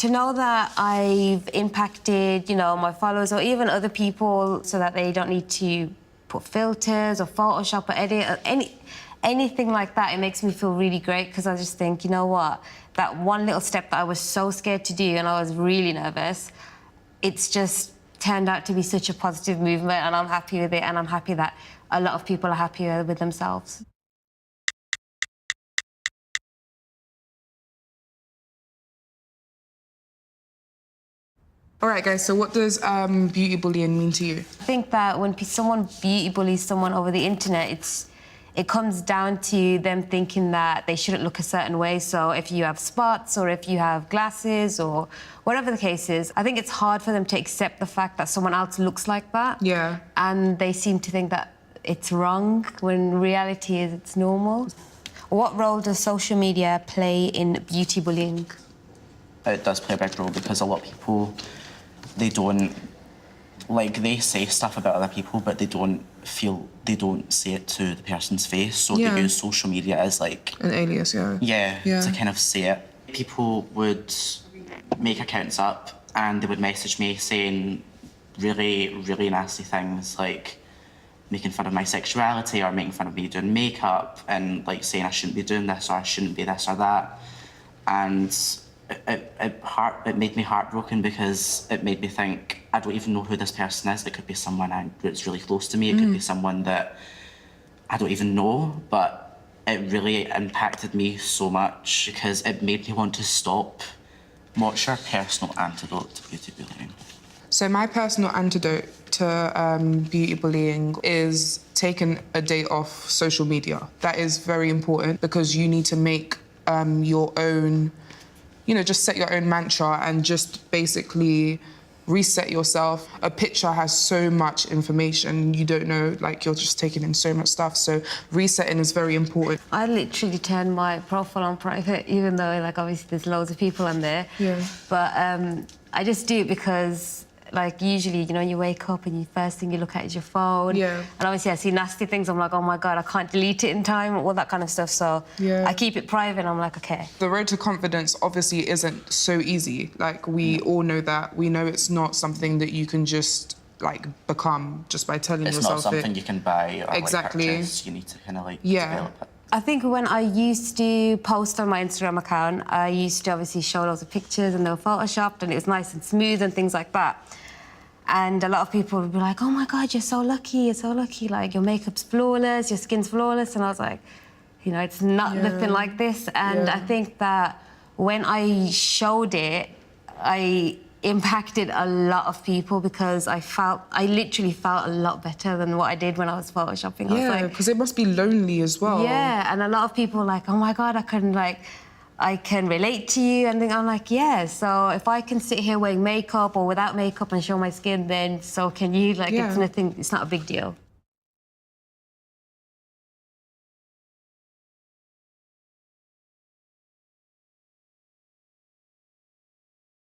To know that I've impacted, you know, my followers or even other people so that they don't need to put filters or Photoshop or edit or anything like that, it makes me feel really great because I just think, you know what, that one little step that I was so scared to do and I was really nervous, it's just turned out to be such a positive movement and I'm happy with it and I'm happy that a lot of people are happier with themselves. All right, guys, so what does beauty bullying mean to you? I think that when someone beauty bullies someone over the internet, it comes down to them thinking that they shouldn't look a certain way. So if you have spots or if you have glasses or whatever the case is, I think it's hard for them to accept the fact that someone else looks like that. Yeah. And they seem to think that it's wrong when reality is it's normal. What role does social media play in beauty bullying? It does play a big role because a lot of people, they say stuff about other people, but they don't say it to the person's face. So they use social media as like an alias, to kind of say it. People would make accounts up and they would message me saying really, really nasty things like making fun of my sexuality or making fun of me doing makeup and like saying I shouldn't be doing this or I shouldn't be this or that. And it made me heartbroken because it made me think, I don't even know who this person is. It could be someone that's really close to me. It could be someone that I don't even know, but it really impacted me so much because it made me want to stop. What's your personal antidote to beauty bullying? So my personal antidote to beauty bullying is taking a day off social media. That is very important because you need to make your own, you know, just set your own mantra and just basically reset yourself. A picture has so much information, you don't know, like you're just taking in so much stuff, so resetting is very important. I literally turned my profile on private, even though like obviously there's loads of people on there. Yeah. But I just do it because like usually, you know, you wake up and the first thing you look at is your phone. Yeah. And obviously I see nasty things, I'm like, oh my God, I can't delete it in time, all that kind of stuff. So I keep it private and I'm like, okay. The road to confidence obviously isn't so easy. Like we all know that. We know it's not something that you can just like become just by telling yourself It's not something you can buy or exactly. like purchase. You need to kind of like develop it. I think when I used to post on my Instagram account, I used to obviously show loads of pictures and they were photoshopped and it was nice and smooth and things like that. And a lot of people would be like, oh my God, you're so lucky, like your makeup's flawless, your skin's flawless. And I was like, you know, it's not nothing like this. And I think that when I showed it, I impacted a lot of people because I literally felt a lot better than what I did when I was photoshopping. Yeah, because it must be lonely as well. Yeah, and a lot of people were like, oh my God, I can relate to you, and I'm like, yeah, so if I can sit here wearing makeup or without makeup and show my skin, then so can you. Like, it's nothing, it's not a big deal.